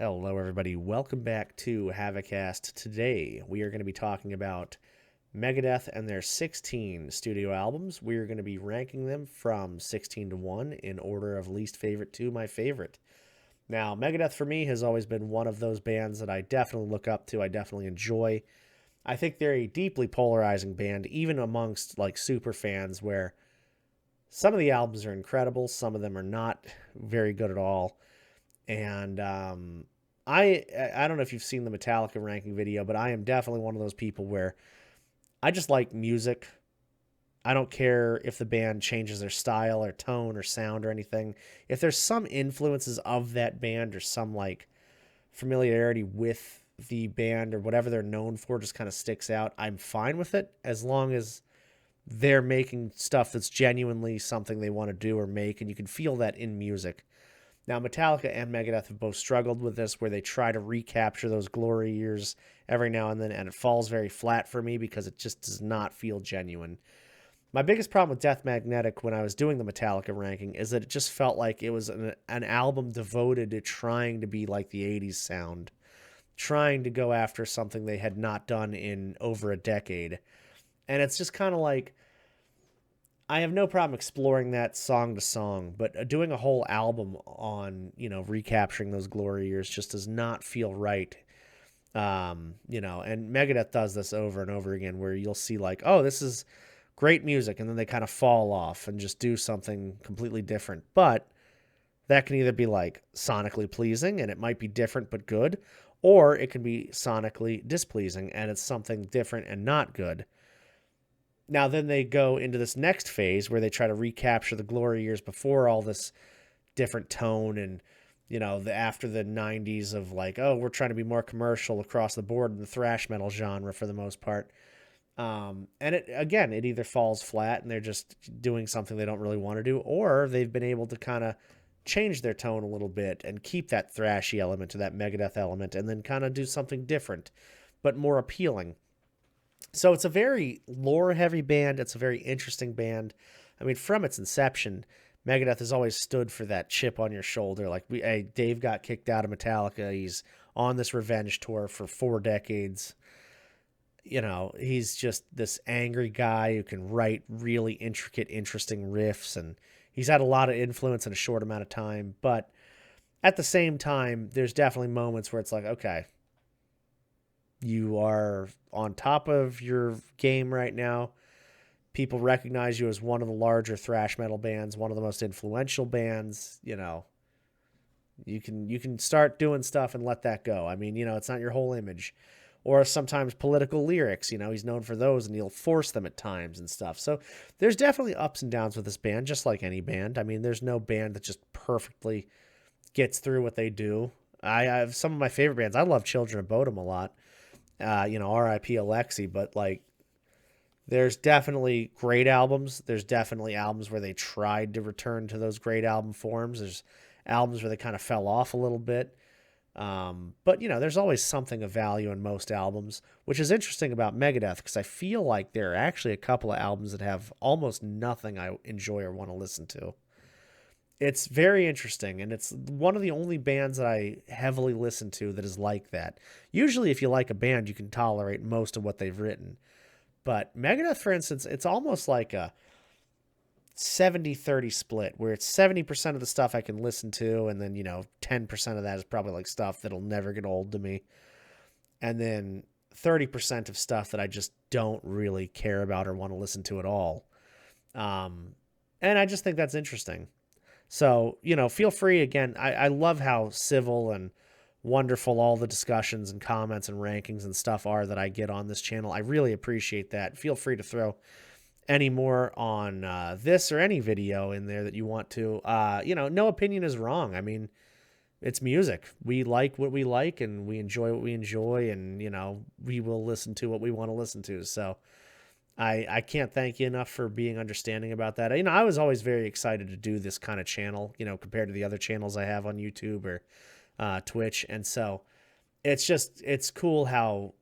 Hello, everybody. Welcome back to HavoKast. Today, we are going to be talking about Megadeth and their 16 studio albums. We are going to be ranking them from 16 to 1 in order of least favorite to my favorite. Now, Megadeth for me has always been one of those bands that I definitely look up to, I definitely enjoy. I think they're a deeply polarizing band, even amongst like super fans, where some of the albums are incredible, some of them are not very good at all. And I don't know if you've seen the Metallica ranking video, but I am definitely one of those people where I just like music. I don't care if the band changes their style or tone or sound or anything. If there's some influences of that band or some like familiarity with the band or whatever they're known for just kind of sticks out, I'm fine with it as long as they're making stuff that's genuinely something they want to do or make, and you can feel that in music. Now, Metallica and Megadeth have both struggled with this, where they try to recapture those glory years every now and then, and it falls very flat for me because it just does not feel genuine. My biggest problem with Death Magnetic when I was doing the Metallica ranking is that it just felt like it was an album devoted to trying to be like the 80s sound, trying to go after something they had not done in over a decade. And it's just kind of like, I have no problem exploring that song to song, but doing a whole album on, recapturing those glory years just does not feel right. And Megadeth does this over and over again where you'll see like, oh, this is great music, and then they kind of fall off and just do something completely different. But that can either be like sonically pleasing and it might be different but good, or it can be sonically displeasing and it's something different and not good. Now, then they go into this next phase where they try to recapture the glory years before all this different tone and, after the 90s of like, oh, we're trying to be more commercial across the board in the thrash metal genre for the most part. And it either falls flat and they're just doing something they don't really want to do, or they've been able to kind of change their tone a little bit and keep that thrashy element to that Megadeth element and then kind of do something different, but more appealing. So it's a very lore heavy band. It's a very interesting band. I mean, from its inception, Megadeth has always stood for that chip on your shoulder. Like, hey, Dave got kicked out of Metallica. He's on this revenge tour for 4 decades. He's just this angry guy who can write really intricate, interesting riffs. And he's had a lot of influence in a short amount of time. But at the same time, there's definitely moments where it's like, okay, you are on top of your game right now. People recognize you as one of the larger thrash metal bands, one of the most influential bands. You can start doing stuff and let that go. I mean, it's not your whole image. Or sometimes political lyrics, he's known for those and he'll force them at times and stuff. So there's definitely ups and downs with this band, just like any band. I mean, there's no band that just perfectly gets through what they do. I have some of my favorite bands. I love Children of Bodom a lot. R.I.P. Alexi, but like, there's definitely great albums. There's definitely albums where they tried to return to those great album forms. There's albums where they kind of fell off a little bit. But there's always something of value in most albums, which is interesting about Megadeth because I feel like there are actually a couple of albums that have almost nothing I enjoy or want to listen to. It's very interesting, and it's one of the only bands that I heavily listen to that is like that. Usually, if you like a band, you can tolerate most of what they've written. But Megadeth, for instance, it's almost like a 70-30 split, where it's 70% of the stuff I can listen to, and then, 10% of that is probably like stuff that'll never get old to me. And then 30% of stuff that I just don't really care about or want to listen to at all. And I just think that's interesting. So, feel free again. I love how civil and wonderful all the discussions and comments and rankings and stuff are that I get on this channel. I really appreciate that. Feel free to throw any more on this or any video in there that you want to. No opinion is wrong. I mean, it's music. We like what we like and we enjoy what we enjoy, and, we will listen to what we want to listen to. So, I can't thank you enough for being understanding about that. I was always very excited to do this kind of channel, compared to the other channels I have on YouTube or Twitch. And so it's cool how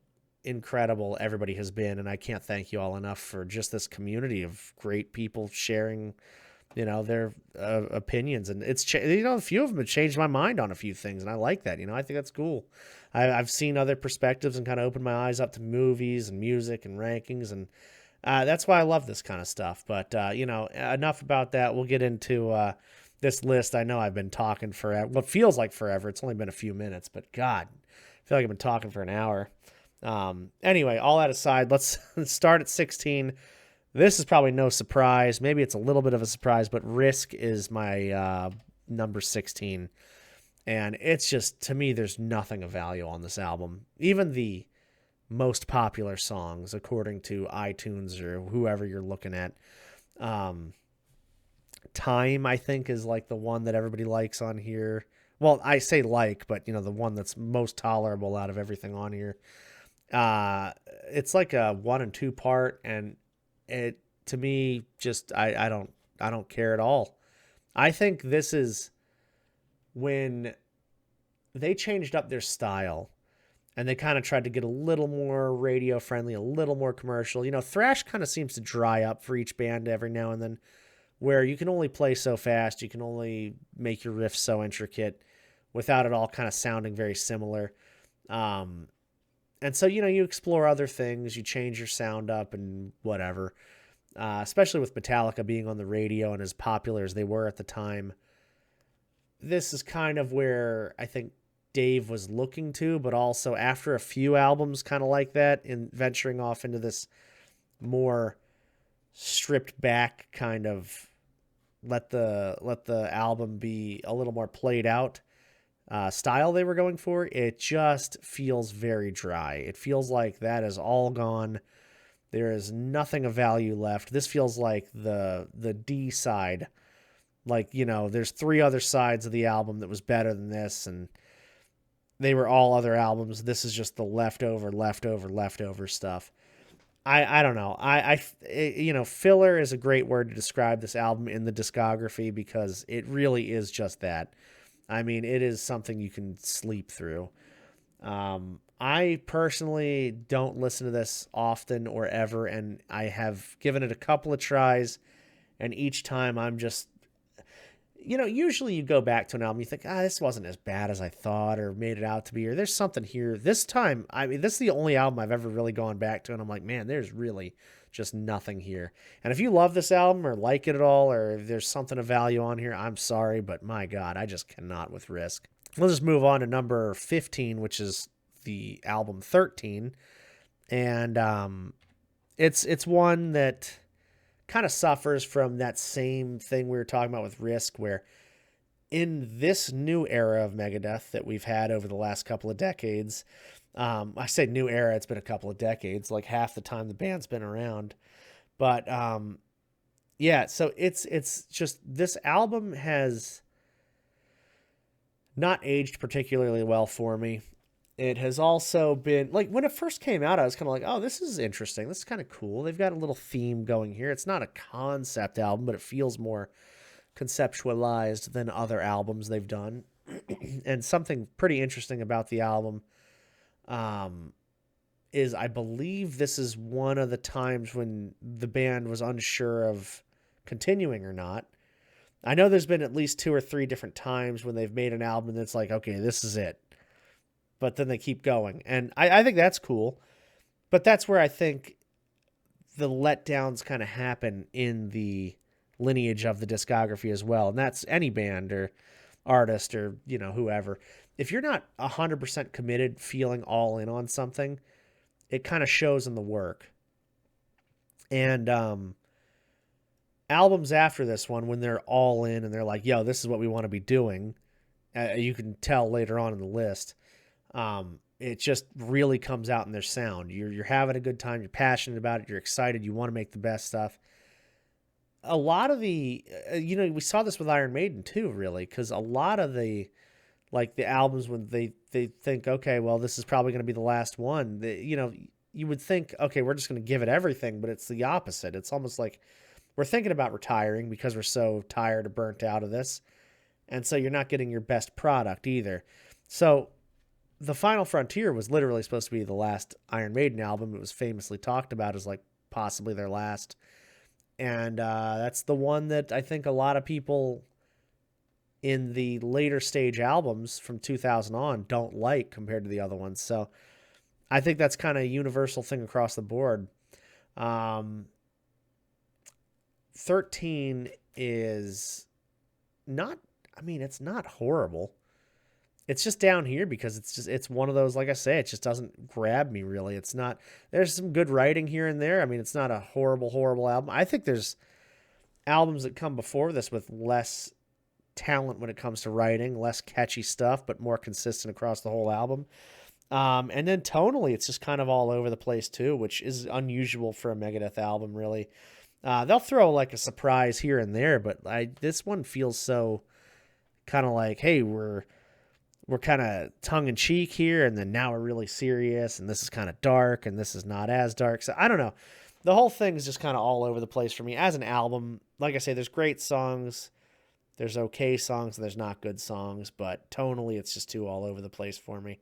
incredible everybody has been. And I can't thank you all enough for just this community of great people sharing their opinions, and a few of them have changed my mind on a few things, and I like that. I think that's cool. I've seen other perspectives and kind of opened my eyes up to movies and music and rankings, and that's why I love this kind of stuff. But enough about that. We'll get into this list. I know I've been talking forever. What feels like forever. It's only been a few minutes, but God, I feel like I've been talking for an hour. Anyway, all that aside, let's start at 16. This is probably no surprise. Maybe it's a little bit of a surprise, but Risk is my number 16. And it's just, to me, there's nothing of value on this album. Even the most popular songs, according to iTunes or whoever you're looking at. Time, I think, is like the one that everybody likes on here. Well, I say like, but, the one that's most tolerable out of everything on here. It's like a 1 and 2 part, and it, to me, just I don't care at all. I think this is when they changed up their style and they kind of tried to get a little more radio friendly, a little more commercial. Thrash kind of seems to dry up for each band every now and then, where you can only play so fast, you can only make your riffs so intricate without it all kind of sounding very similar. And so, you explore other things, you change your sound up and whatever, especially with Metallica being on the radio and as popular as they were at the time. This is kind of where I think Dave was looking to, but also after a few albums kind of like that, in venturing off into this more stripped back kind of let the album be a little more played out style they were going for, it just feels very dry. It feels like that is all gone. There is nothing of value left. This feels like the D side. Like, there's 3 other sides of the album that was better than this, and they were all other albums. This is just the leftover stuff. I don't know. Filler is a great word to describe this album in the discography because it really is just that. I mean, it is something you can sleep through. I personally don't listen to this often or ever, and I have given it a couple of tries, and each time I'm just, usually you go back to an album, you think, this wasn't as bad as I thought or made it out to be, or there's something here. This time, I mean, this is the only album I've ever really gone back to, and I'm like, man, there's really just nothing here. And if you love this album or like it at all, or if there's something of value on here, I'm sorry, but my God, I just cannot with Risk. We'll just move on to number 15, which is the album 13. And it's one that kind of suffers from that same thing we were talking about with Risk, where in this new era of Megadeth that we've had over the last couple of decades, I say new era, it's been a couple of decades, like half the time the band's been around. But yeah, so it's just, this album has not aged particularly well for me. It has also been, like, when it first came out, I was kind of like, oh, this is interesting. This is kind of cool. They've got a little theme going here. It's not a concept album, but it feels more conceptualized than other albums they've done. And something pretty interesting about the album is I believe this is one of the times when the band was unsure of continuing or not. I know there's been at least 2 or 3 different times when they've made an album that's like, okay, this is it. But then they keep going. And I think that's cool. But that's where I think the letdowns kind of happen in the lineage of the discography as well. And that's any band or artist or, whoever. If you're not 100% committed, feeling all in on something, it kind of shows in the work. And albums after this one, when they're all in and they're like, yo, this is what we want to be doing, you can tell later on in the list, it just really comes out in their sound. You're having a good time. You're passionate about it. You're excited. You want to make the best stuff. A lot of the, we saw this with Iron Maiden too, really, because a lot of the albums when they think, okay, well, this is probably going to be the last one. You would think, okay, we're just going to give it everything, but it's the opposite. It's almost like we're thinking about retiring because we're so tired or burnt out of this. And so you're not getting your best product either. So The Final Frontier was literally supposed to be the last Iron Maiden album. It was famously talked about as like possibly their last. And that's the one that I think a lot of people in the later stage albums from 2000 on don't like compared to the other ones. So I think that's kind of a universal thing across the board. Um, 13 is not, I mean, it's not horrible. It's just down here because it's one of those, like I say, it just doesn't grab me really. It's not, there's some good writing here and there. I mean, it's not a horrible album. I think there's albums that come before this with less talent when it comes to writing, less catchy stuff, but more consistent across the whole album. And then tonally, it's just kind of all over the place too, which is unusual for a Megadeth album, really. They'll throw like a surprise here and there, but this one feels so kind of like, hey, we're kind of tongue in cheek here, and then now we're really serious, and this is kind of dark, and this is not as dark. So I don't know. The whole thing is just kind of all over the place for me as an album. Like I say, there's great songs, there's okay songs, and there's not good songs, but tonally, it's just too all over the place for me.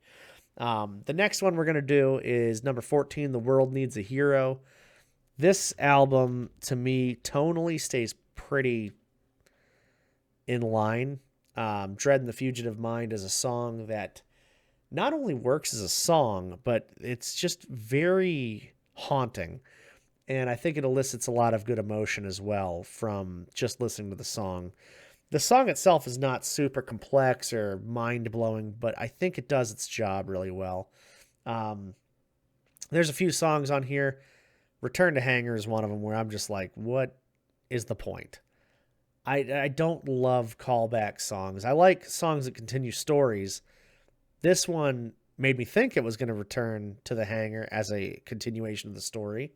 The next one we're going to do is number 14, The World Needs a Hero. This album, to me, tonally stays pretty in line. Dread and the Fugitive Mind is a song that not only works as a song, but it's just very haunting. And I think it elicits a lot of good emotion as well from just listening to the song. The song itself is not super complex or mind-blowing, but I think it does its job really well. There's a few songs on here. Return to Hangar is one of them where I'm just like, what is the point? I don't love callback songs. I like songs that continue stories. This one made me think it was going to return to the hangar as a continuation of the story.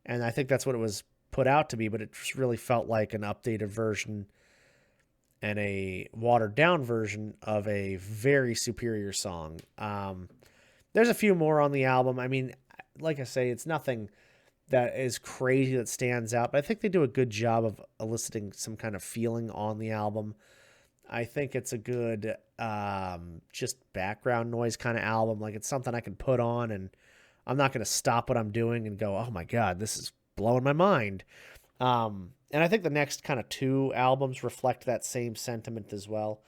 And I think that's what it was put out to be, but it just really felt like an updated version and a watered down version of a very superior song. There's a few more on the album. I mean, like I say, it's nothing that is crazy that stands out, but I think they do a good job of eliciting some kind of feeling on the album. I think it's a good just background noise kind of album. Like, it's something I can put on and I'm not going to stop what I'm doing and go, oh my God, this is blowing my mind. And I think the next kind of two albums reflect that same sentiment as well.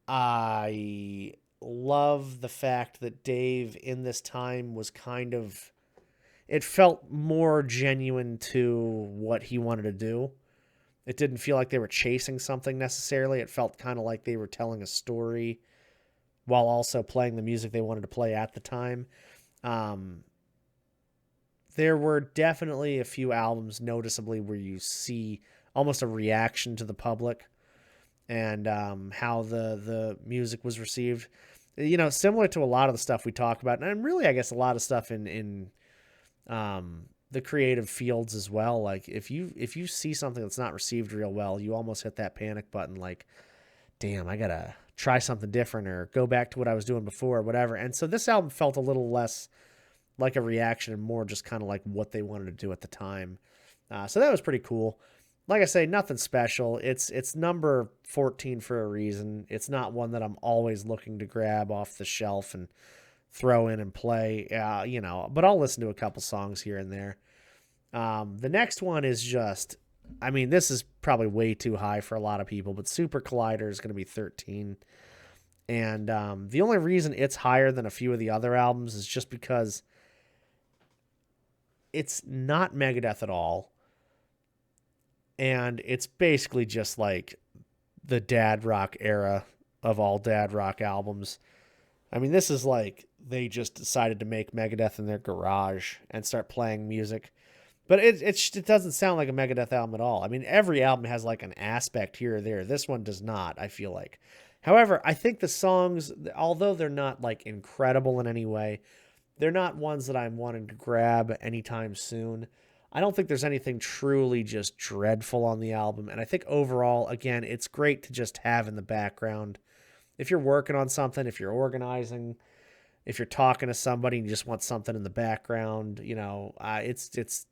I love the fact that Dave in this time was kind of, it felt more genuine to what he wanted to do. It didn't feel like they were chasing something necessarily. It felt kind of like they were telling a story while also playing the music they wanted to play at the time. There were definitely a few albums noticeably where you see almost a reaction to the public and how the music was received. You know, similar to a lot of the stuff we talk about, and really, I guess, a lot of stuff in the creative fields as well. Like, if you see something that's not received real well, you almost hit that panic button. Like, damn, I gotta try something different or go back to what I was doing before or whatever. And so this album felt a little less like a reaction and more just kind of like what they wanted to do at the time. So that was pretty cool. Like I say, nothing special. It's number 14 for a reason. It's not one that I'm always looking to grab off the shelf and throw in and play, but I'll listen to a couple songs here and there. The next one is just, I mean, this is probably way too high for a lot of people, but Super Collider is going to be 13. And the only reason it's higher than a few of the other albums is just because it's not Megadeth at all. And it's basically just like the dad rock era of all dad rock albums. I mean, this is like they just decided to make Megadeth in their garage and start playing music. But it doesn't sound like a Megadeth album at all. I mean, every album has like an aspect here or there. This one does not, I feel like. However, I think the songs, although they're not like incredible in any way, they're not ones that I'm wanting to grab anytime soon. I don't think there's anything truly just dreadful on the album. And I think overall, again, it's great to just have in the background. If you're working on something, if you're organizing, if you're talking to somebody and you just want something in the background, it's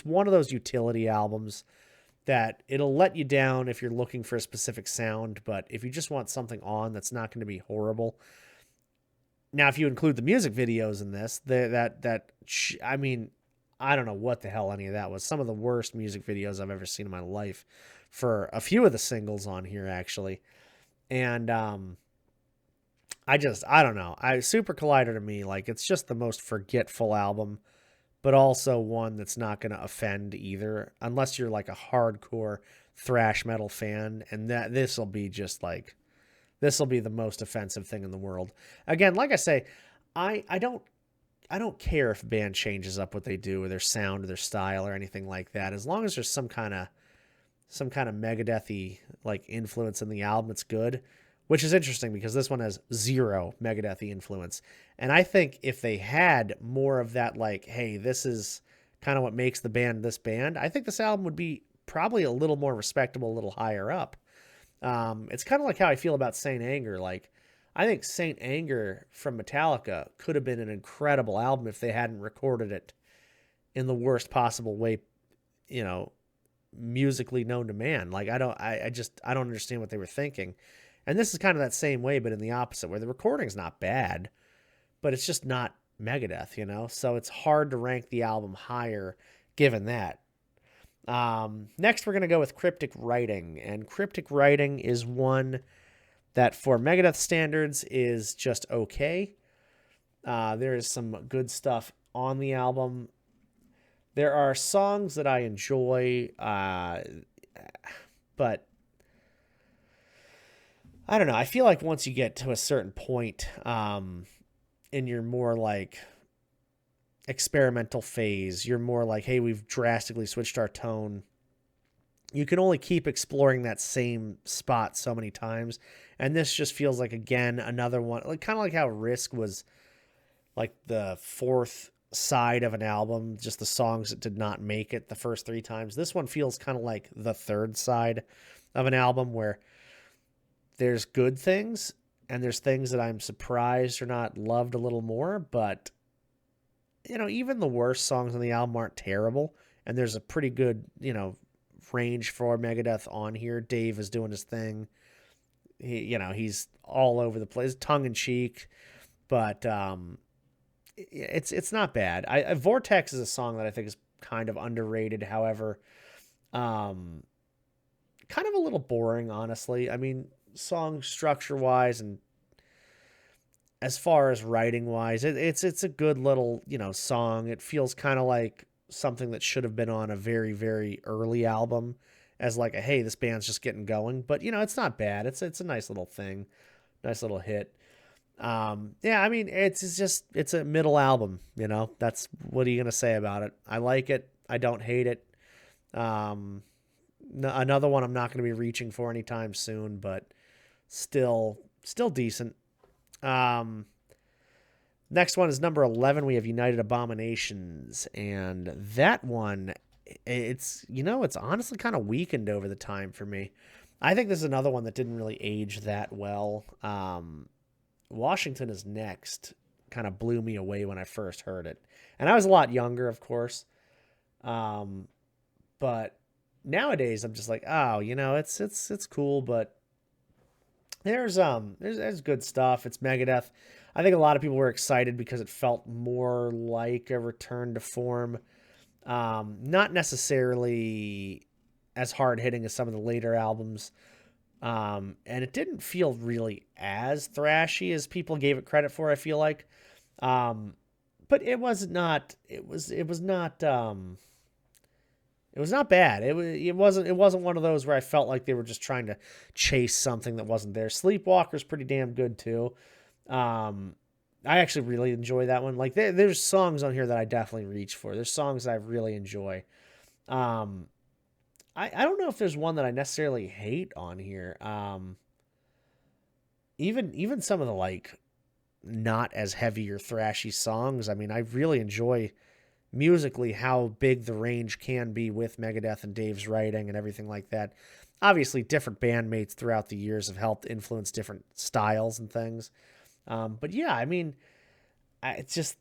one of those utility albums that it'll let you down if you're looking for a specific sound. But if you just want something on that's not going to be horrible. Now, if you include the music videos in this, I mean, I don't know what the hell any of that was. Some of the worst music videos I've ever seen in my life for a few of the singles on here, actually. And I don't know. Super Collider to me, like, it's just the most forgetful album, but also one that's not going to offend either, unless you're like a hardcore thrash metal fan. And this will be just like, this will be the most offensive thing in the world. Again, like I say, I don't care if a band changes up what they do or their sound or their style or anything like that. As long as there's some kind of Megadeth-y like influence in the album, it's good. Which is interesting because this one has zero Megadeth-y influence. And I think if they had more of that, like, hey, this is kind of what makes the band this band, I think this album would be probably a little more respectable, a little higher up. It's kind of like how I feel about Saint Anger. Like, I think Saint Anger from Metallica could have been an incredible album if they hadn't recorded it in the worst possible way, you know, musically known to man. Like, I don't understand what they were thinking. And this is kind of that same way, but in the opposite, where the recording's not bad, but it's just not Megadeth, you know? So it's hard to rank the album higher given that. Next, we're going to go with Cryptic Writing. And Cryptic Writing is one that, for Megadeth standards, is just okay. There is some good stuff on the album. There are songs that I enjoy, but I don't know. I feel like once you get to a certain point in your more like experimental phase, you're more like, hey, we've drastically switched our tone. You can only keep exploring that same spot so many times. And this just feels like, again, another one, like kind of like how Risk was like the fourth side of an album, just the songs that did not make it the first three times. This one feels kind of like the third side of an album where there's good things and there's things that I'm surprised or not loved a little more, but you know, even the worst songs on the album aren't terrible, and there's a pretty good, you know, range for Megadeth on here. Dave is doing his thing. He's all over the place, tongue in cheek, but it's not bad. Vortex is a song that I think is kind of underrated. However, kind of a little boring, honestly. I mean, song structure wise and as far as writing wise, it's a good little, you know, song. It feels kind of like something that should have been on a very, very early album as like a, hey, this band's just getting going. But, you know, it's not bad. It's a nice little thing, nice little hit. Yeah, I mean, it's a middle album, you know. That's, what are you gonna say about it? I like it. I don't hate it. Another one I'm not gonna be reaching for anytime soon, but still decent. Next one is number 11. We have United Abominations, and that one, it's honestly kind of weakened over the time for me. I think this is another one that didn't really age that well. Washington Is Next kind of blew me away when I first heard it. And I was a lot younger, of course. But nowadays I'm just like, oh, you know, it's cool, but there's good stuff. It's Megadeth. I think a lot of people were excited because it felt more like a return to form. Not necessarily as hard hitting as some of the later albums. And it didn't feel really as thrashy as people gave it credit for, I feel like. But it was not bad. It wasn't one of those where I felt like they were just trying to chase something that wasn't there. Sleepwalker's pretty damn good too. I actually really enjoy that one. Like there's songs on here that I definitely reach for. There's songs I really enjoy. I don't know if there's one that I necessarily hate on here. Even some of the like not as heavy or thrashy songs. I mean, I really enjoy musically how big the range can be with Megadeth and Dave's writing and everything like that. Obviously, different bandmates throughout the years have helped influence different styles and things. But yeah, I mean, it's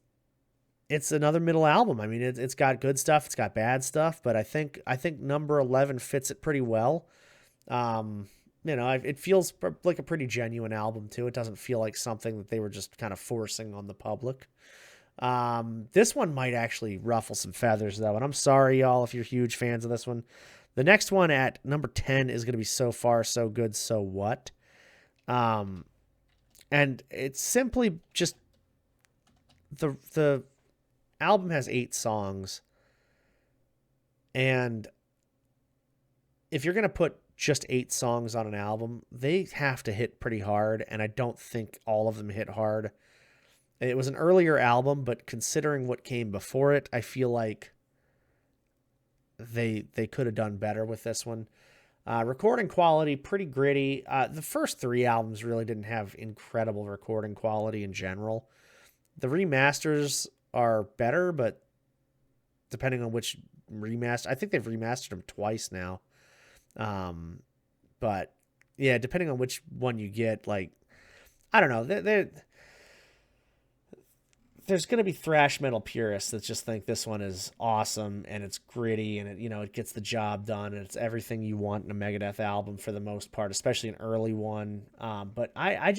another middle album. I mean, it's got good stuff, it's got bad stuff, but I think number 11 fits it pretty well. It feels like a pretty genuine album too. It doesn't feel like something that they were just kind of forcing on the public. This one might actually ruffle some feathers, though, and I'm sorry, y'all, if you're huge fans of this one. The next one at number 10 is going to be So Far, So Good, So What. Um, and it's simply just the album has 8 songs, and if you're going to put just 8 songs on an album, they have to hit pretty hard, and I don't think all of them hit hard. It was an earlier album, but considering what came before it, I feel like they could have done better with this one. Recording quality, pretty gritty. The first 3 albums really didn't have incredible recording quality in general. The remasters are better, but depending on which remaster, I think they've remastered them twice now. But yeah, depending on which one you get, like, I don't know, there's going to be thrash metal purists that just think this one is awesome and it's gritty and it gets the job done and it's everything you want in a Megadeth album for the most part, especially an early one. But I've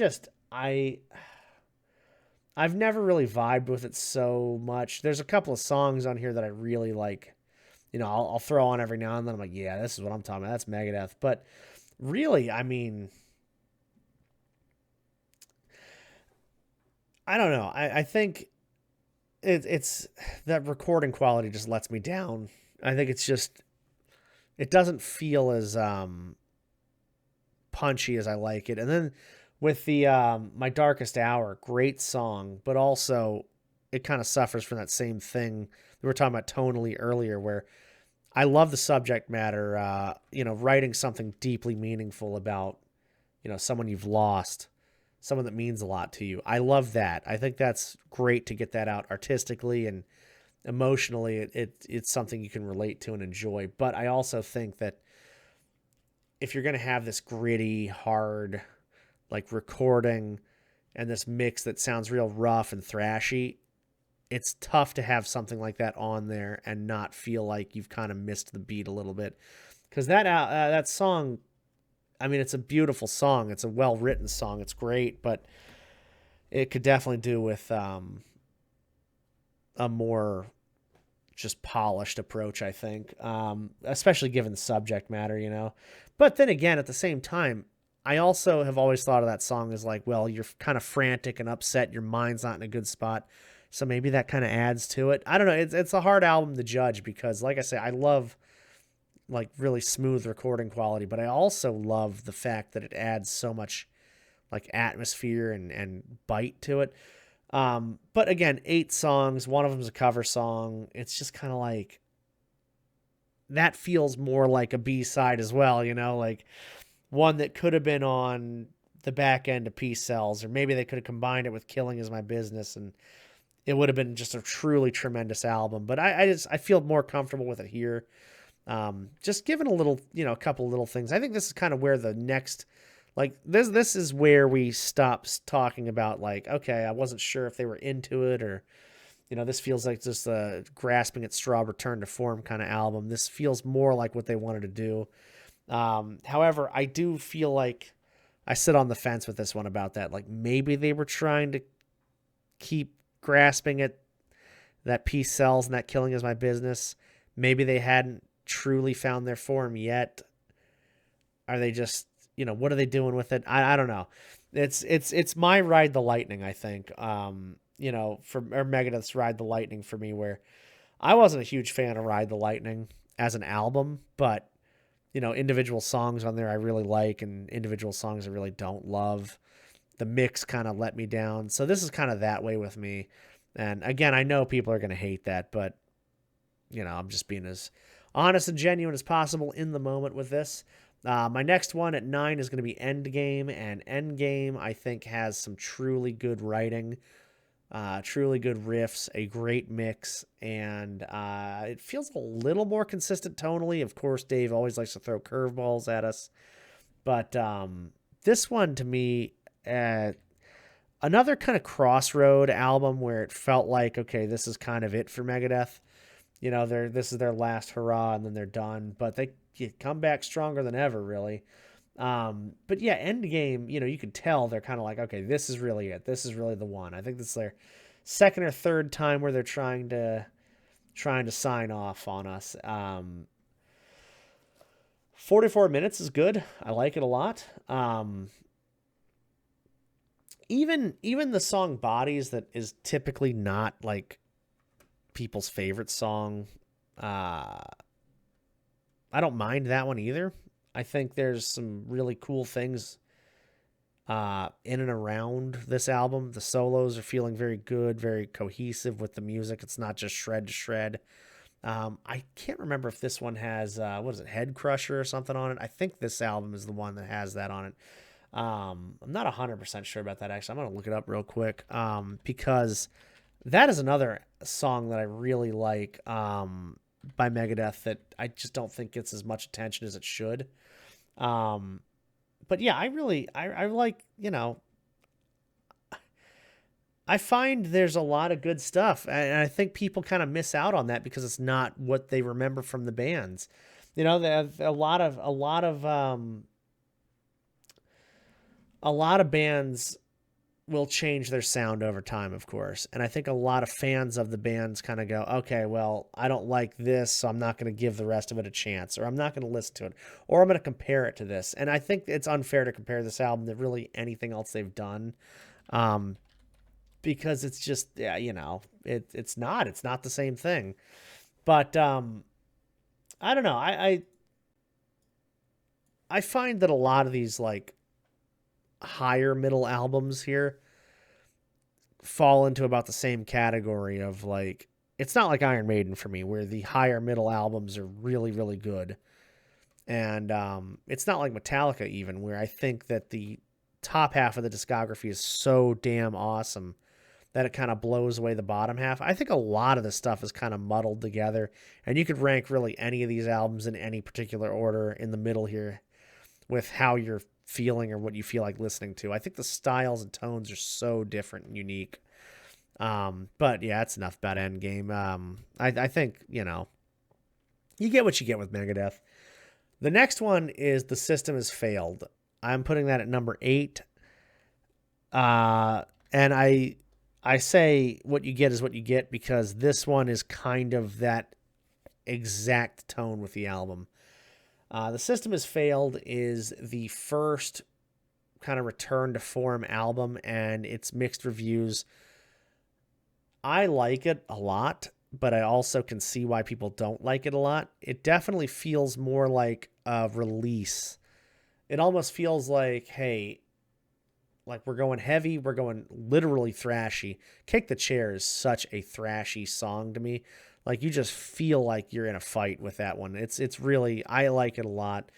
never really vibed with it so much. There's a couple of songs on here that I really like. I'll throw on every now and then. I'm like, yeah, this is what I'm talking about. That's Megadeth. But really, I mean, I don't know. I think it's that recording quality just lets me down. I think it doesn't feel as punchy as I like it. And then with the My Darkest Hour, great song, but also it kind of suffers from that same thing we were talking about tonally earlier, where I love the subject matter, writing something deeply meaningful about, someone you've lost, someone that means a lot to you. I love that. I think that's great to get that out artistically and emotionally. It's something you can relate to and enjoy. But I also think that if you're going to have this gritty, hard, like recording and this mix that sounds real rough and thrashy, it's tough to have something like that on there and not feel like you've kind of missed the beat a little bit. Because that song, I mean, it's a beautiful song. It's a well-written song. It's great, but it could definitely do with a more just polished approach, I think, especially given the subject matter. But then again, at the same time, I also have always thought of that song as like, well, you're kind of frantic and upset. Your mind's not in a good spot. So maybe that kind of adds to it. I don't know. It's a hard album to judge because, like I say, I love like really smooth recording quality, but I also love the fact that it adds so much like atmosphere and bite to it. But again, 8 songs, one of them is a cover song. It's just kind of like that feels more like a B-side as well, like one that could have been on the back end of Peace Cells, or maybe they could have combined it with Killing Is My Business, and it would have been just a truly tremendous album. But I feel more comfortable with it here. Just given a little, a couple little things. I think this is kind of where the next, like this is where we stop talking about like, okay, I wasn't sure if they were into it, or, this feels like just a grasping at straw return to form kind of album. This feels more like what they wanted to do. However, I do feel like I sit on the fence with this one about that. Like maybe they were trying to keep grasping at that Peace Sells and that Killing Is My Business. Maybe they hadn't truly found their form yet. Are they just, what are they doing with it? I don't know. It's my Ride the Lightning, I think. Or Megadeth's Ride the Lightning for me, where I wasn't a huge fan of Ride the Lightning as an album, but individual songs on there I really like, and individual songs I really don't love. The mix kind of let me down. So this is kind of that way with me. And again, I know people are going to hate that, but I'm just being as honest and genuine as possible in the moment with this. My next one at 9 is going to be Endgame, and Endgame I think has some truly good writing, truly good riffs, a great mix, and it feels a little more consistent tonally. Of course, Dave always likes to throw curveballs at us, but this one to me, another kind of crossroad album where it felt like, okay, this is kind of it for Megadeth. This is their last hurrah, and then they're done. But they come back stronger than ever, really. But yeah, Endgame, you can tell they're kind of like, okay, this is really it. This is really the one. I think this is their second or third time where they're trying to sign off on us. 44 minutes is good. I like it a lot. Even the song Bodies, that is typically not like people's favorite song. Uh, I don't mind that one either. I think there's some really cool things in and around this album. The solos are feeling very good, very cohesive with the music. It's not just shred to shred. I can't remember if this one has what is it, Head Crusher or something on it. I think this album is the one that has that on it. I'm not 100% sure about that, actually. I'm going to look it up real quick because that is another song that I really like by Megadeth that I just don't think gets as much attention as it should. But yeah, I like, I find there's a lot of good stuff, and I think people kind of miss out on that because it's not what they remember from the bands. They have a lot of bands will change their sound over time, of course. And I think a lot of fans of the bands kind of go, okay, well, I don't like this, so I'm not going to give the rest of it a chance, or I'm not going to listen to it, or I'm going to compare it to this. And I think it's unfair to compare this album to really anything else they've done. Because it's just, yeah, it's not the same thing. But I don't know. I find that a lot of these like higher middle albums here fall into about the same category of like, it's not like Iron Maiden for me, where the higher middle albums are really, really good. And it's not like Metallica even, where I think that the top half of the discography is so damn awesome that it kind of blows away the bottom half. I think a lot of this stuff is kind of muddled together, and you could rank really any of these albums in any particular order in the middle here with how you're feeling or what you feel like listening to. I think the styles and tones are so different and unique. But yeah, that's enough about Endgame. I think, you get what you get with Megadeth. The next one is The System Has Failed. I'm putting that at number 8. And I say what you get is what you get because this one is kind of that exact tone with the album. The System Has Failed is the first kind of return to form album, and it's mixed reviews. I like it a lot, but I also can see why people don't like it a lot. It definitely feels more like a release. It almost feels like, hey, like we're going heavy, we're going literally thrashy. Kick the Chair is such a thrashy song to me. Like you just feel like you're in a fight with that one. It's really, I like it a lot.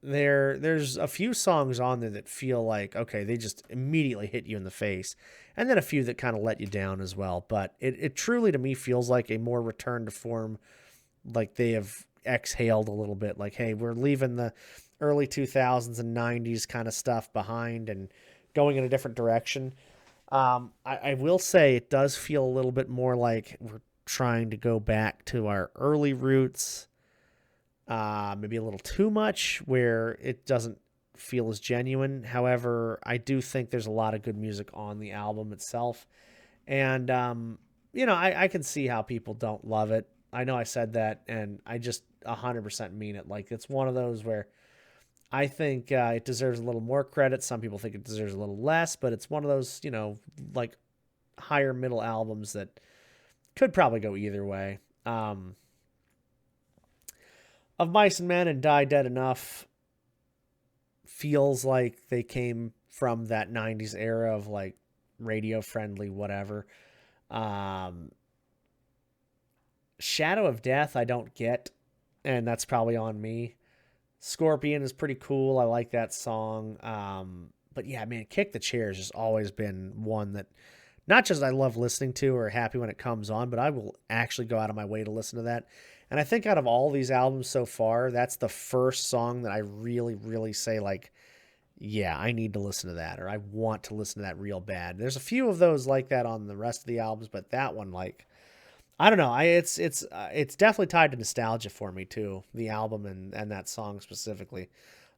There's a few songs on there that feel like, okay, they just immediately hit you in the face. And then a few that kind of let you down as well. But it truly to me feels like a more return to form, like they have exhaled a little bit. Like, hey, we're leaving the early 2000s and 90s kind of stuff behind and going in a different direction. I will say it does feel a little bit more like we're trying to go back to our early roots. Maybe a little too much where it doesn't feel as genuine. However, I do think there's a lot of good music on the album itself. And, I can see how people don't love it. I know I said that, and I just 100% mean it. Like, it's one of those where I think it deserves a little more credit. Some people think it deserves a little less, but it's one of those, like higher middle albums that could probably go either way. Of Mice and Men and Die Dead Enough feels like they came from that 90s era of like radio friendly, whatever. Shadow of Death, I don't get, and that's probably on me. Scorpion is pretty cool. I like that song. But yeah, man, Kick the Chair has just always been one that not just I love listening to or happy when it comes on, but I will actually go out of my way to listen to that. And I think out of all these albums so far, that's the first song that I really, really say like, yeah, I need to listen to that, or I want to listen to that real bad. There's a few of those like that on the rest of the albums, but that one, like, I don't know. It's definitely tied to nostalgia for me too. The album and that song specifically.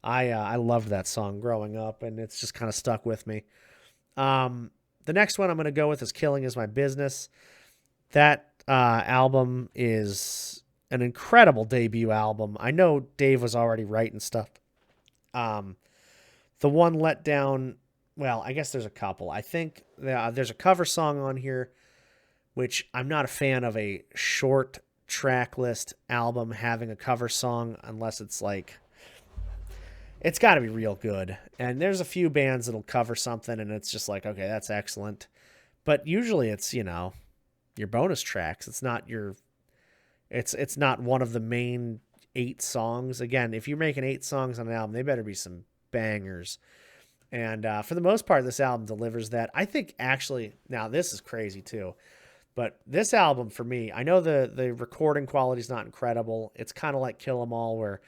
I loved that song growing up, and it's just kind of stuck with me. The next one I'm going to go with is Killing Is My Business. That album is an incredible debut album. I know Dave was already writing stuff. Um, the one letdown, well, I guess there's a couple. I think there's a cover song on here, which I'm not a fan of a short track list album having a cover song unless it's like, it's got to be real good. And there's a few bands that'll cover something and it's just like, okay, that's excellent. But usually it's, your bonus tracks. It's not it's not one of the main 8 songs. Again, if you're making 8 songs on an album, they better be some bangers. And for the most part, this album delivers that. I think actually, now this is crazy too, but this album for me, I know the recording quality is not incredible. It's kind of like Kill 'Em All, where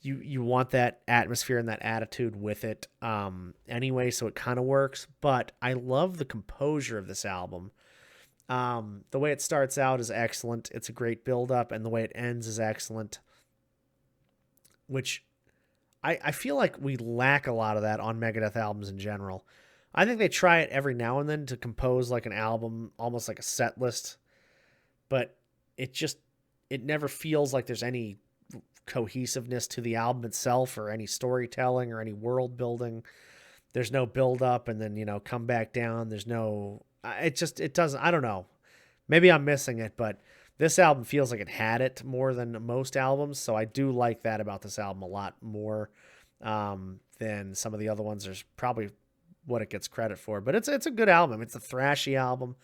you want that atmosphere and that attitude with it anyway, so it kind of works. But I love the composure of this album. The way it starts out is excellent. It's a great build-up, and the way it ends is excellent, which I feel like we lack a lot of that on Megadeth albums in general. I think they try it every now and then to compose like an album, almost like a set list, but it never feels like there's any cohesiveness to the album itself or any storytelling or any world building. There's no build up and then, come back down. There's no, it doesn't, I don't know. Maybe I'm missing it, but this album feels like it had it more than most albums. So I do like that about this album a lot more than some of the other ones. There's probably what it gets credit for, but it's a good album. It's a thrashy album.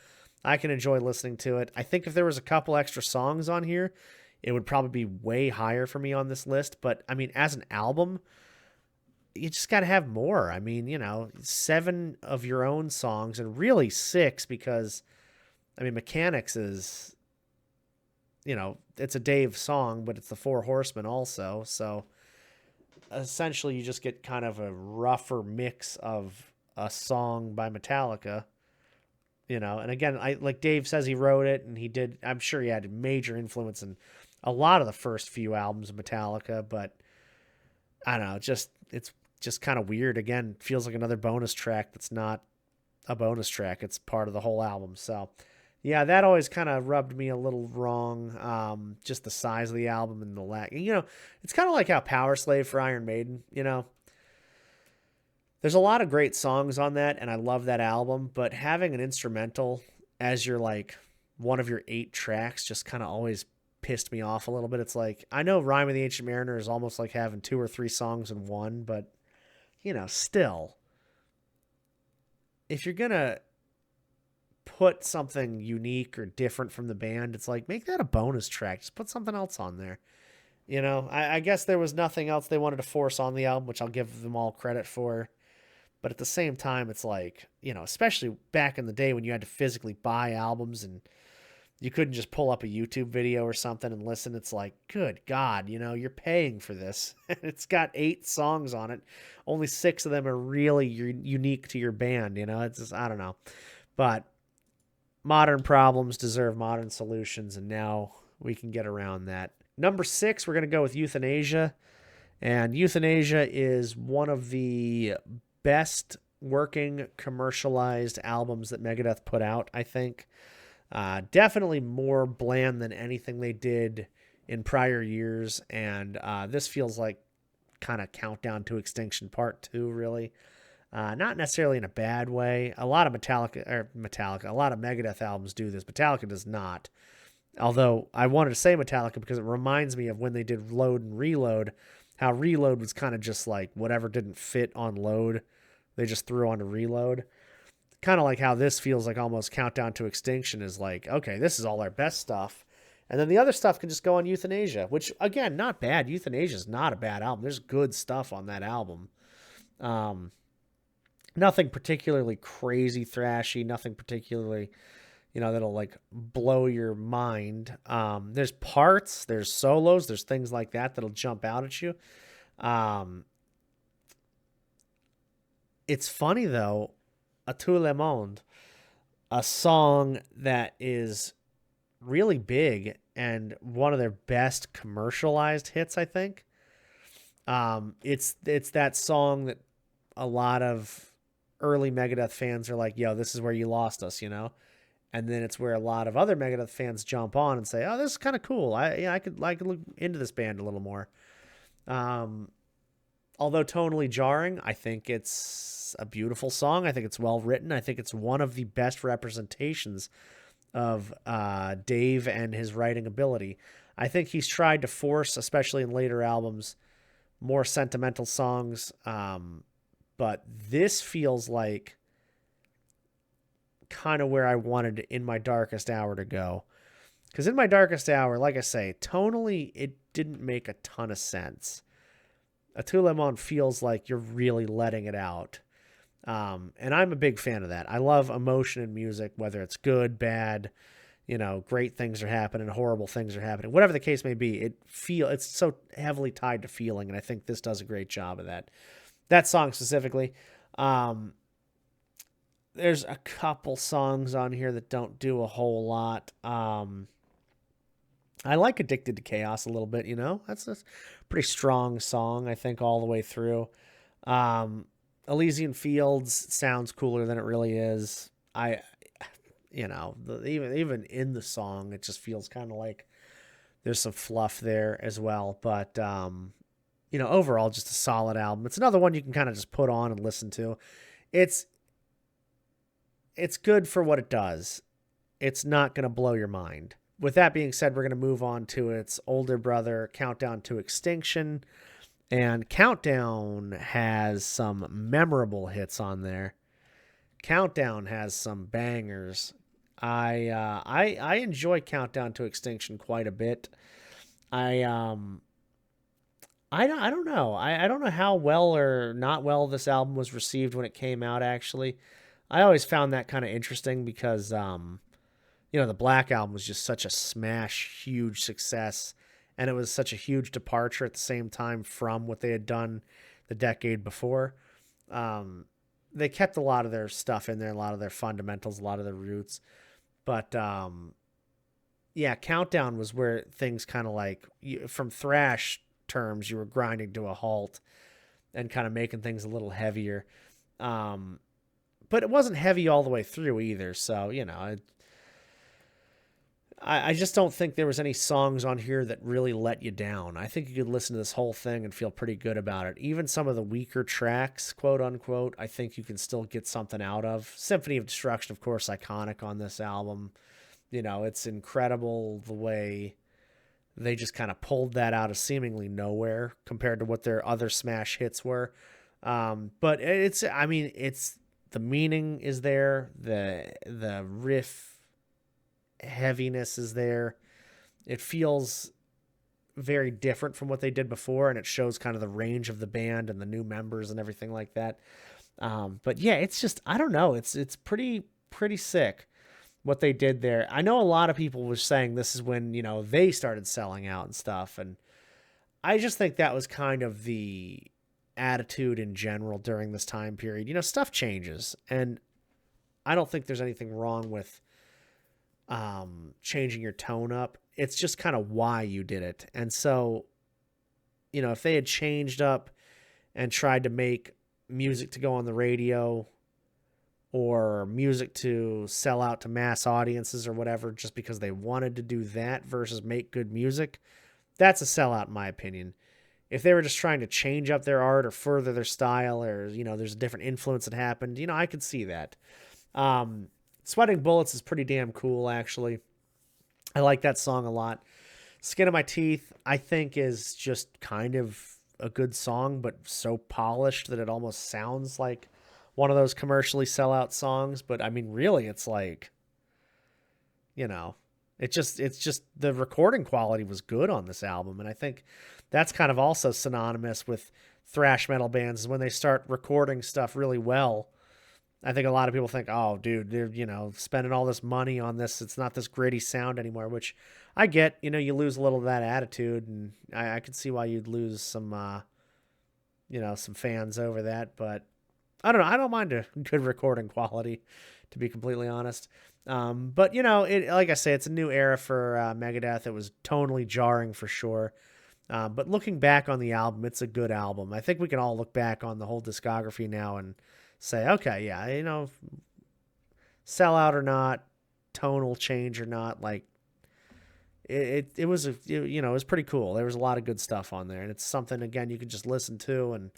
I can enjoy listening to it. I think if there was a couple extra songs on here, it would probably be way higher for me on this list. But I mean, as an album, you just got to have more. I mean, 7 of your own songs, and really 6, because I mean, Mechanics is, it's a Dave song, but it's the Four Horsemen also. So essentially you just get kind of a rougher mix of a song by Metallica, and again, like Dave says he wrote it and he did, I'm sure he had major influence in a lot of the first few albums of Metallica, but I don't know, it's just kind of weird. Again, feels like another bonus track that's not a bonus track. It's part of the whole album. So yeah, that always kind of rubbed me a little wrong. Just the size of the album and the lack. It's kind of like how Power Slave for Iron Maiden, there's a lot of great songs on that, and I love that album, but having an instrumental as your like one of your 8 tracks just kind of always pissed me off a little bit. It's like, I know Rime of the Ancient Mariner is almost like having 2 or 3 songs in one, but still, if you're gonna put something unique or different from the band, it's like, make that a bonus track. Just put something else on there. I guess there was nothing else they wanted to force on the album, which I'll give them all credit for. But at the same time, it's like, especially back in the day when you had to physically buy albums and you couldn't just pull up a YouTube video or something and listen. It's like, good God, you're paying for this. It's got 8 songs on it. Only 6 of them are really unique to your band. It's just, I don't know. But modern problems deserve modern solutions, and now we can get around that. Number 6, we're going to go with Euthanasia. And Euthanasia is one of the best working commercialized albums that Megadeth put out, I think. Definitely more bland than anything they did in prior years, and this feels like kind of Countdown to Extinction Part 2, really. Not necessarily in a bad way. A lot of a lot of Megadeth albums do this. Metallica does not. Although I wanted to say Metallica because it reminds me of when they did Load and Reload, how Reload was kind of just like whatever didn't fit on Load, they just threw onto Reload. Kind of like how this feels like almost Countdown to Extinction is like, okay, this is all our best stuff. And then the other stuff can just go on Euthanasia, which, again, not bad. Euthanasia is not a bad album. There's good stuff on that album. Nothing particularly crazy thrashy, nothing particularly, that'll like blow your mind. There's parts, there's solos, there's things like that'll jump out at you. It's funny though, A Tout le monde, a song that is really big and one of their best commercialized hits, I think. It's that song that a lot of early Megadeth fans are like, yo, this is where you lost us, you know? And then it's where a lot of other Megadeth fans jump on and say, oh, this is kind of cool. I could look into this band a little more. Um, Although tonally jarring, I think it's a beautiful song. I think it's well written. I think it's one of the best representations of Dave and his writing ability. I think he's tried to force, especially in later albums, more sentimental songs. But this feels like kind of where I wanted In My Darkest Hour to go. Because In My Darkest Hour, like I say, tonally, it didn't make a ton of sense. A Tout Le Monde feels like you're really letting it out. And I'm a big fan of that. I love emotion in music, whether it's good, bad, great things are happening, horrible things are happening, whatever the case may be. It's so heavily tied to feeling, and I think this does a great job of that. That song specifically. There's a couple songs on here that don't do a whole lot. I like Addicted to Chaos a little bit, That's a pretty strong song, I think, all the way through. Elysian Fields sounds cooler than it really is. Even in the song, it just feels kind of like there's some fluff there as well. But, overall, just a solid album. It's another one you can kind of just put on and listen to. It's good for what it does. It's not going to blow your mind. With that being said, we're going to move on to its older brother, Countdown to Extinction. And Countdown has some memorable hits on there. Countdown has some bangers. I enjoy Countdown to Extinction quite a bit. I don't know. I don't know how well or not well this album was received when it came out, actually. I always found that kind of interesting because the Black Album was just such a smash, huge success. And it was such a huge departure at the same time from what they had done the decade before. They kept a lot of their stuff in there, a lot of their fundamentals, a lot of their roots. But, Countdown was where things kind of like, from thrash terms, you were grinding to a halt and kind of making things a little heavier. But it wasn't heavy all the way through either. So, I just don't think there was any songs on here that really let you down. I think you could listen to this whole thing and feel pretty good about it. Even some of the weaker tracks, quote unquote, I think you can still get something out of. Symphony of Destruction, of course, iconic on this album. It's incredible the way they just kind of pulled that out of seemingly nowhere compared to what their other smash hits were. But it's the meaning is there. The riff heaviness is there. It feels very different from what they did before, and it shows kind of the range of the band and the new members and everything like that. But yeah, it's just, I don't know. It's pretty sick what they did there. I know a lot of people were saying this is when, they started selling out and stuff. And I just think that was kind of the attitude in general during this time period. Stuff changes, and I don't think there's anything wrong with changing your tone up. It's just kind of why you did it. And so, if they had changed up and tried to make music to go on the radio or music to sell out to mass audiences or whatever, just because they wanted to do that versus make good music, that's a sellout in my opinion. If they were just trying to change up their art or further their style, or, there's a different influence that happened, I could see that. Sweating Bullets is pretty damn cool, actually. I like that song a lot. Skin of My Teeth, I think, is just kind of a good song, but so polished that it almost sounds like one of those commercially sellout songs. But, really, it's like, it's just the recording quality was good on this album. And I think that's kind of also synonymous with thrash metal bands, is when they start recording stuff really well. I think a lot of people think, oh, dude, they're, spending all this money on this. It's not this gritty sound anymore, which I get. You lose a little of that attitude, and I could see why you'd lose some, some fans over that. But I don't know. I don't mind a good recording quality, to be completely honest. But, like I say, it's a new era for Megadeth. It was tonally jarring for sure. But looking back on the album, it's a good album. I think we can all look back on the whole discography now and say, okay, yeah, sell out or not, tonal change or not, like it was it was pretty cool. There was a lot of good stuff on there, and it's something again you can just listen to and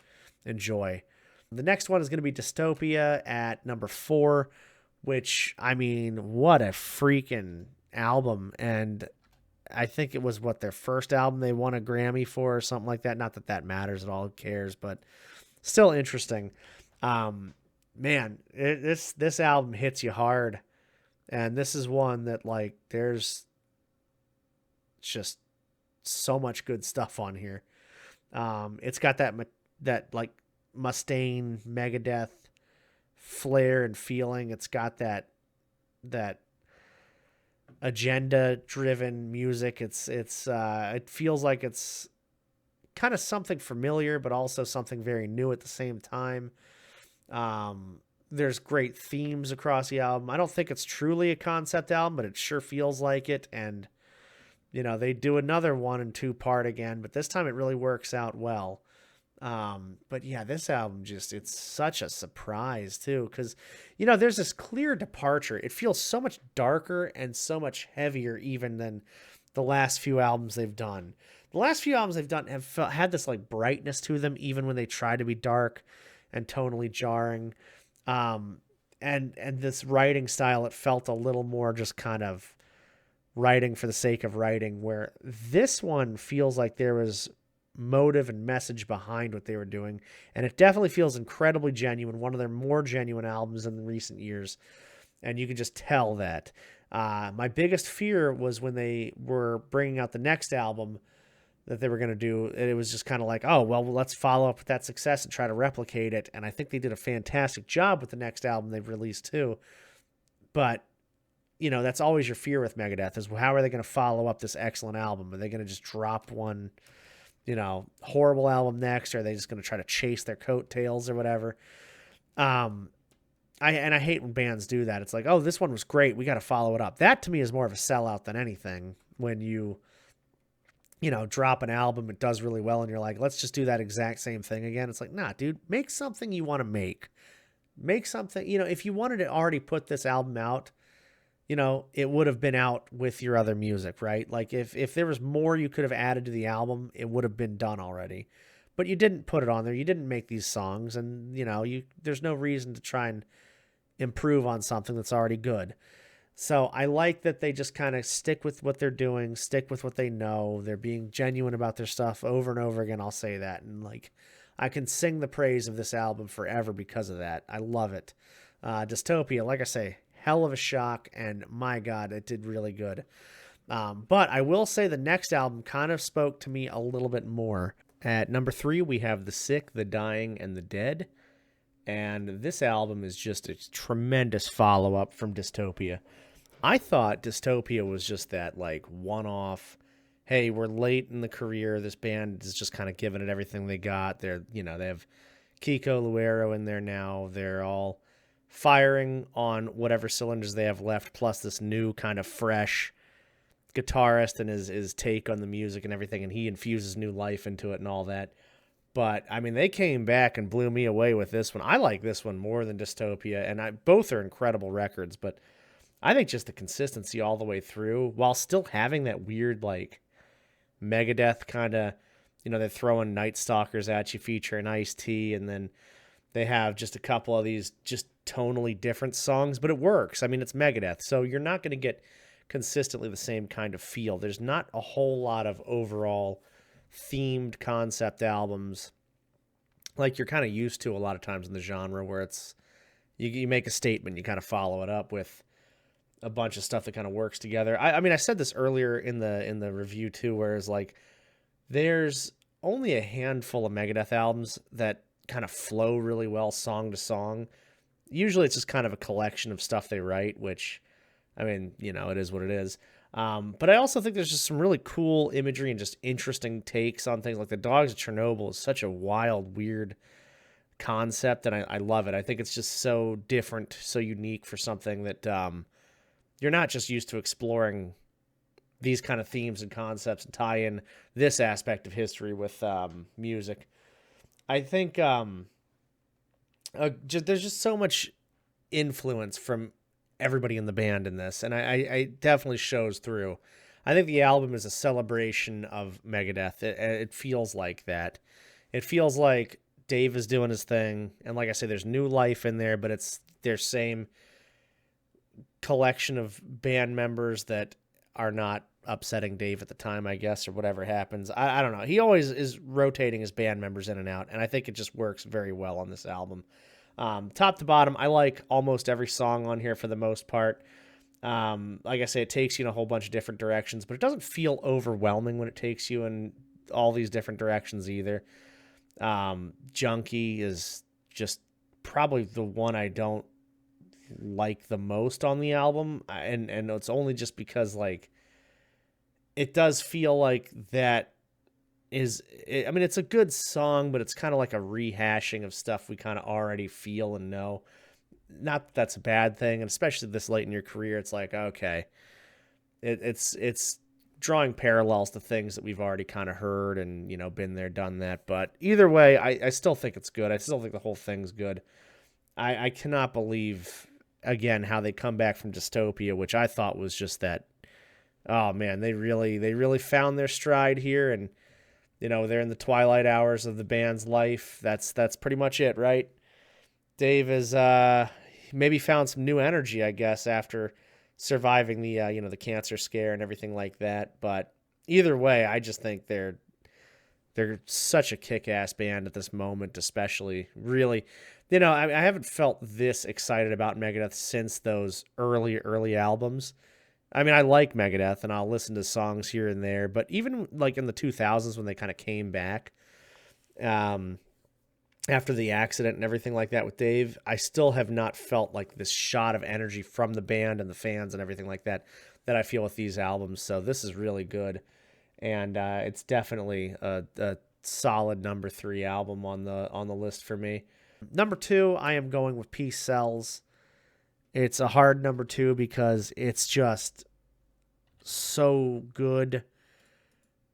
enjoy. The next one is going to be Dystopia at number 4, which, I mean, what a freaking album. And I think it was their first album they won a Grammy for or something like that. Not that that matters at all. Who cares? But still interesting. Man, this album hits you hard. And this is one that, like, there's just so much good stuff on here. It's got that like Mustaine, Megadeth flair and feeling. It's got that agenda driven music. It feels like it's kind of something familiar, but also something very new at the same time. There's great themes across the album. I don't think it's truly a concept album, but it sure feels like it. And they do another 1 and 2 part again, but this time it really works out well. But yeah, this album it's such a surprise too, because there's this clear departure. It feels so much darker and so much heavier even than the last few albums they've done. The last few albums they've done have had this like brightness to them, even when they try to be dark and tonally jarring. And this writing style, it felt a little more just kind of writing for the sake of writing, where this one feels like there was motive and message behind what they were doing, and it definitely feels incredibly genuine, one of their more genuine albums in recent years, and you can just tell that. My biggest fear was when they were bringing out the next album that they were going to do, it was just kind of like, oh, well, let's follow up with that success and try to replicate it, and I think they did a fantastic job with the next album they've released too, but that's always your fear with Megadeth, is how are they going to follow up this excellent album? Are they going to just drop one horrible album next, or are they just going to try to chase their coattails or whatever? I hate when bands do that. It's like, oh, this one was great, we got to follow it up. That to me is more of a sellout than anything. When you drop an album, it does really well, and you're like, let's just do that exact same thing again. It's like, nah, dude, make something you want to make something. If you wanted to already put this album out, it would have been out with your other music, right? Like if there was more you could have added to the album, it would have been done already. But you didn't put it on there. You didn't make these songs, and there's no reason to try and improve on something that's already good. So I like that they just kind of stick with what they're doing, stick with what they know. They're being genuine about their stuff over and over again. I'll say that. And like, I can sing the praise of this album forever because of that. I love it. Dystopia, like I say, hell of a shock, and my God, it did really good. But I will say the next album kind of spoke to me a little bit more. At number 3, we have The Sick, The Dying, and The Dead. And this album is just a tremendous follow-up from Dystopia. I thought Dystopia was just that, like, one-off, hey, we're late in the career, this band is just kind of giving it everything they got. They have Kiko Luero in there now. They're all firing on whatever cylinders they have left, plus this new kind of fresh guitarist and his take on the music and everything, and he infuses new life into it and all that. But, I mean, they came back and blew me away with this one. I like this one more than Dystopia, and both are incredible records, but I think just the consistency all the way through, while still having that weird, like, Megadeth kind of, they're throwing Night Stalkers at you featuring Ice-T, and then they have just a couple of these just tonally different songs, but it works. I mean, it's Megadeth, so you're not going to get consistently the same kind of feel. There's not a whole lot of overall themed concept albums like you're kind of used to a lot of times in the genre, where it's you make a statement, you kind of follow it up with a bunch of stuff that kind of works together. I mean, I said this earlier in the review too, whereas like there's only a handful of Megadeth albums that kind of flow really well song to song. Usually it's just kind of a collection of stuff they write, which, I mean, it is what it is. But I also think there's just some really cool imagery and just interesting takes on things. Like the Dogs of Chernobyl is such a wild, weird concept, and I love it. I think it's just so different, so unique for something that you're not just used to exploring these kind of themes and concepts and tie in this aspect of history with music. I think there's just so much influence from everybody in the band in this, and I definitely shows through. I think the album is a celebration of Megadeth. It feels like that. It feels like Dave is doing his thing, and like I say, there's new life in there, but it's their same collection of band members that are not upsetting Dave at the time, I guess, or whatever happens. I don't know. He always is rotating his band members in and out, and I think it just works very well on this album. Top to bottom, I like almost every song on here for the most part. Like I say, it takes you in a whole bunch of different directions, but it doesn't feel overwhelming when it takes you in all these different directions either. Junkie is just probably the one I don't like the most on the album, and it's only just because like it does feel like that I mean, it's a good song, but it's kind of like a rehashing of stuff we kind of already feel and know. Not that that's a bad thing, and especially this late in your career, it's like, okay, it's drawing parallels to things that we've already kind of heard and, been there, done that. But either way, I still think it's good. I still think the whole thing's good. I cannot believe, again, how they come back from Dystopia, which I thought was just that, oh man, they really found their stride here, and they're in the twilight hours of the band's life. That's pretty much it, right? Dave has maybe found some new energy, I guess, after surviving the the cancer scare and everything like that. But either way, I just think they're such a kick-ass band at this moment, especially. Really, I haven't felt this excited about Megadeth since those early albums. I mean, I like Megadeth, and I'll listen to songs here and there, but even like in the 2000s when they kind of came back, after the accident and everything like that with Dave, I still have not felt like this shot of energy from the band and the fans and everything like that I feel with these albums. So this is really good, and it's definitely a solid number 3 album on the list for me. Number 2, I am going with Peace Sells. It's a hard number 2 because it's just so good.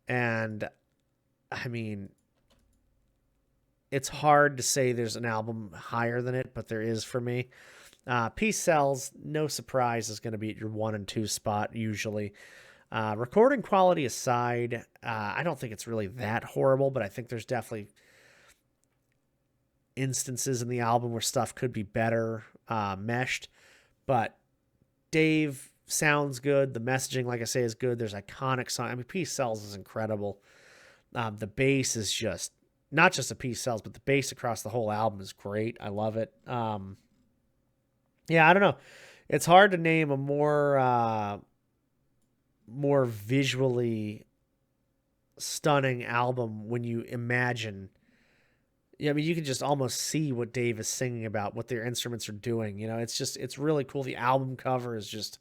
And I mean, it's hard to say there's an album higher than it, but there is for me. Peace Sells, no surprise, is going to be at your 1 and 2 spot usually. Recording quality aside, I don't think it's really that horrible, but I think there's definitely instances in the album where stuff could be better meshed. But Dave sounds good. The messaging, like I say, is good. There's iconic songs. I mean, Peace Sells is incredible. The bass is just, not just a Peace Sells, but the bass across the whole album is great. I love it. Yeah, I don't know. It's hard to name a more visually stunning album when you imagine. Yeah, I mean, you can just almost see what Dave is singing about, what their instruments are doing. It's really cool. The album cover is just,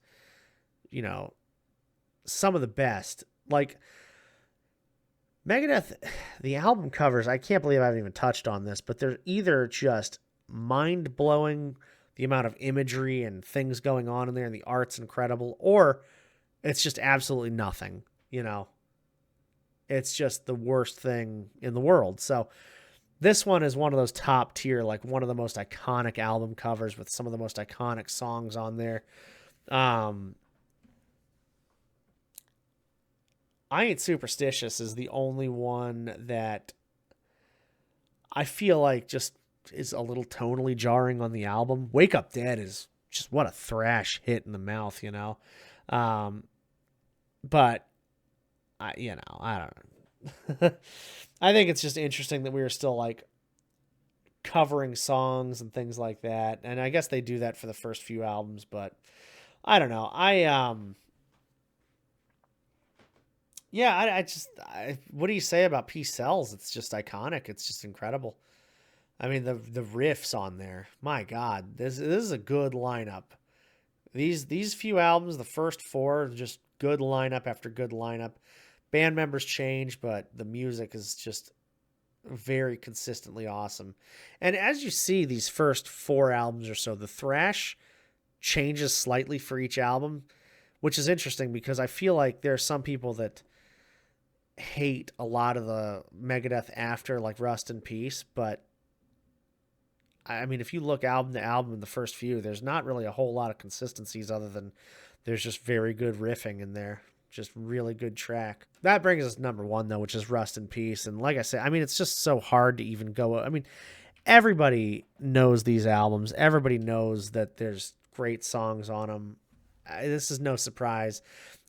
some of the best. Like, Megadeth, the album covers, I can't believe I haven't even touched on this, but they're either just mind-blowing, the amount of imagery and things going on in there, and the art's incredible, or it's just absolutely nothing, It's just the worst thing in the world. So this one is one of those top tier, like one of the most iconic album covers with some of the most iconic songs on there. I Ain't Superstitious is the only one that I feel like just is a little tonally jarring on the album. Wake Up Dead is just what a thrash hit in the mouth, But I don't know. I think it's just interesting that we were still like covering songs and things like that. And I guess they do that for the first few albums, but I don't know. What do you say about Peace Sells? It's just iconic. It's just incredible. I mean, the riffs on there, my God, this is a good lineup. These few albums, the first 4, just good lineup after good lineup. Band members change, but the music is just very consistently awesome. And as you see, these first 4 albums or so, the thrash changes slightly for each album, which is interesting because I feel like there are some people that hate a lot of the Megadeth after, like Rust in Peace, but I mean, if you look album to album in the first few, there's not really a whole lot of consistencies other than there's just very good riffing in there. Just really good track. That brings us to number one, though, which is Rust in Peace. And like I said, I mean, it's just so hard to even go. I mean, everybody knows these albums. Everybody knows that there's great songs on them. This is no surprise.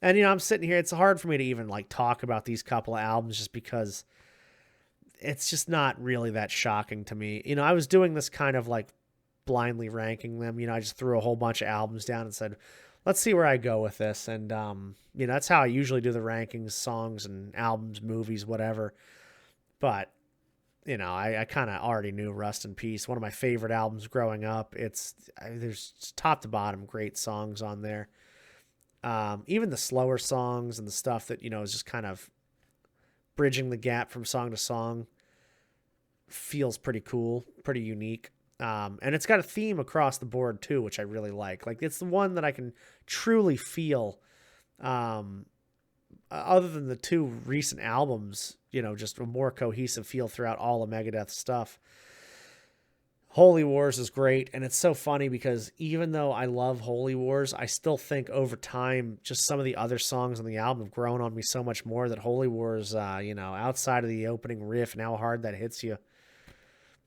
And, I'm sitting here. It's hard for me to even like talk about these couple of albums just because it's just not really that shocking to me. I was doing this kind of like blindly ranking them. I just threw a whole bunch of albums down and said, let's see where I go with this. And, that's how I usually do the rankings, songs and albums, movies, whatever. But, I kind of already knew Rust in Peace. One of my favorite albums growing up. There's top to bottom great songs on there. Even the slower songs and the stuff that, is just kind of bridging the gap from song to song feels pretty cool, pretty unique. And it's got a theme across the board too, which I really like. Like it's the one that I can truly feel, other than the two recent albums, just a more cohesive feel throughout all of Megadeth stuff. Holy Wars is great, and it's so funny because even though I love Holy Wars, I still think over time, just some of the other songs on the album have grown on me so much more that Holy Wars, outside of the opening riff and how hard that hits you,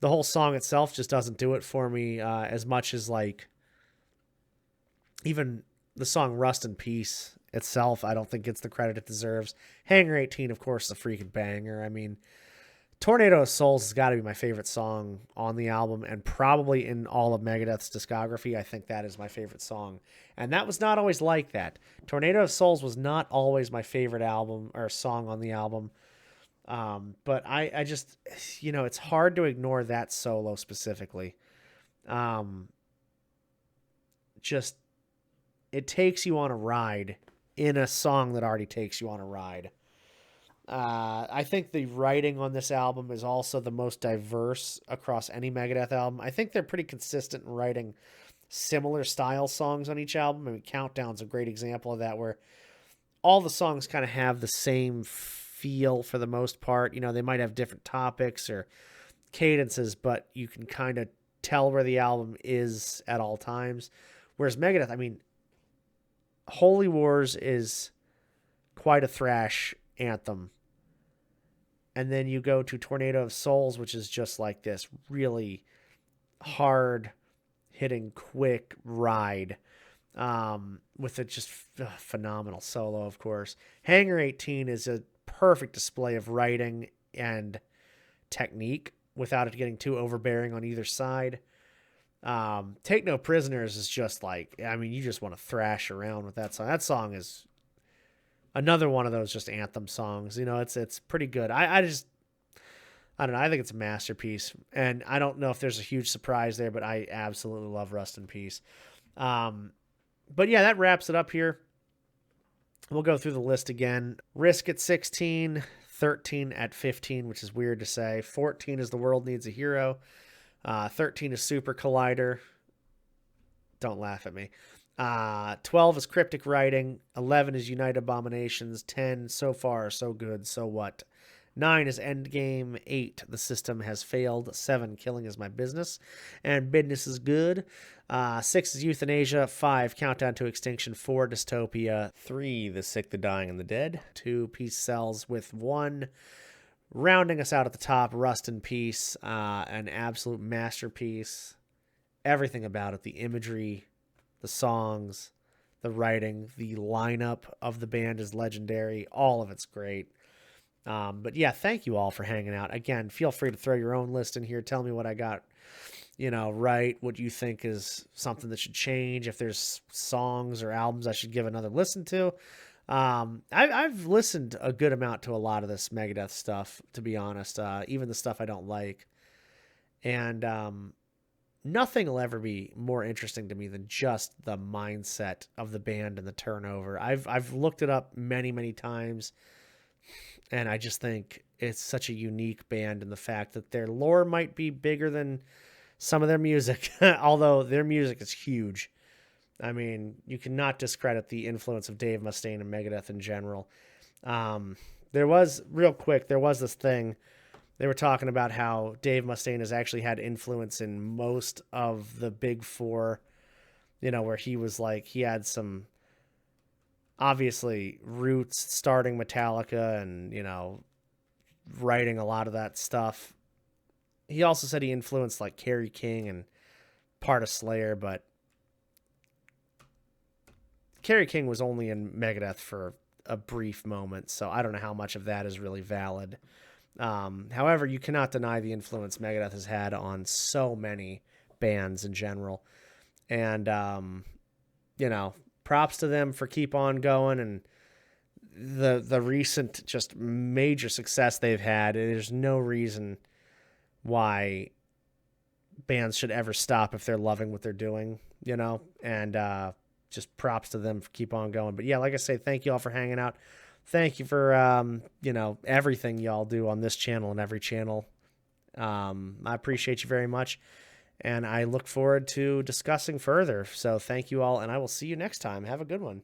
the whole song itself just doesn't do it for me as much as like even the song Rust in Peace itself, I don't think gets the credit it deserves. Hangar 18, of course, is a freaking banger. I mean, Tornado of Souls has got to be my favorite song on the album and probably in all of Megadeth's discography. I think that is my favorite song. And that was not always like that. Tornado of Souls was not always my favorite album or song on the album. But I just, it's hard to ignore that solo specifically. Just, it takes you on a ride in a song that already takes you on a ride. I think the writing on this album is also the most diverse across any Megadeth album. I think they're pretty consistent in writing similar style songs on each album. I mean, Countdown's a great example of that, where all the songs kind of have the same feel for the most part. They might have different topics or cadences, but you can kind of tell where the album is at all times. Whereas Megadeth, I mean, Holy Wars is quite a thrash anthem. And then you go to Tornado of Souls, which is just like this really hard hitting, quick ride with a just phenomenal solo, of course. Hangar 18 is a perfect display of writing and technique without it getting too overbearing on either side. Take No Prisoners is just like, I mean, you just want to thrash around with that song. That song is another one of those just anthem songs. It's pretty good. I don't know. I think it's a masterpiece, and I don't know if there's a huge surprise there, but I absolutely love Rust in Peace. But yeah, that wraps it up here. We'll go through the list again. Risk at 16, 13 at 15, which is weird to say. 14 is The World Needs a Hero. 13 is Super Collider. Don't laugh at me. 12 is Cryptic Writing. 11 is United Abominations. 10, So Far, So Good, So What. 9 is Endgame. 8, The System Has Failed. 7, Killing Is My Business. And Business is Good. 6 is Euthanasia. 5, Countdown to Extinction. 4, Dystopia. 3, The Sick, the Dying, and the Dead. 2, Peace Sells. With 1, rounding us out at the top, Rust in Peace. An absolute masterpiece. Everything about it. The imagery, the songs, the writing, the lineup of the band is legendary. All of it's great. But yeah, thank you all for hanging out. Again, feel free to throw your own list in here. Tell me what I got, right, what you think is something that should change. If there's songs or albums I should give another listen to. I've listened a good amount to a lot of this Megadeth stuff, to be honest, even the stuff I don't like. And, nothing will ever be more interesting to me than just the mindset of the band and the turnover. I've looked it up many, many times, and I just think it's such a unique band in the fact that their lore might be bigger than some of their music, although their music is huge. I mean, you cannot discredit the influence of Dave Mustaine and Megadeth in general. There was this thing they were talking about how Dave Mustaine has actually had influence in most of the big four, where he was like, he had some obviously roots starting Metallica and, writing a lot of that stuff. He also said he influenced like Kerry King and part of Slayer, but Kerry King was only in Megadeth for a brief moment, so I don't know how much of that is really valid. However, you cannot deny the influence Megadeth has had on so many bands in general. And, props to them for keep on going and the recent just major success they've had. There's no reason why bands should ever stop if they're loving what they're doing, and just props to them for keep on going. But yeah, like I say, thank you all for hanging out. Thank you for, everything y'all do on this channel and every channel. I appreciate you very much, and I look forward to discussing further. So thank you all, and I will see you next time. Have a good one.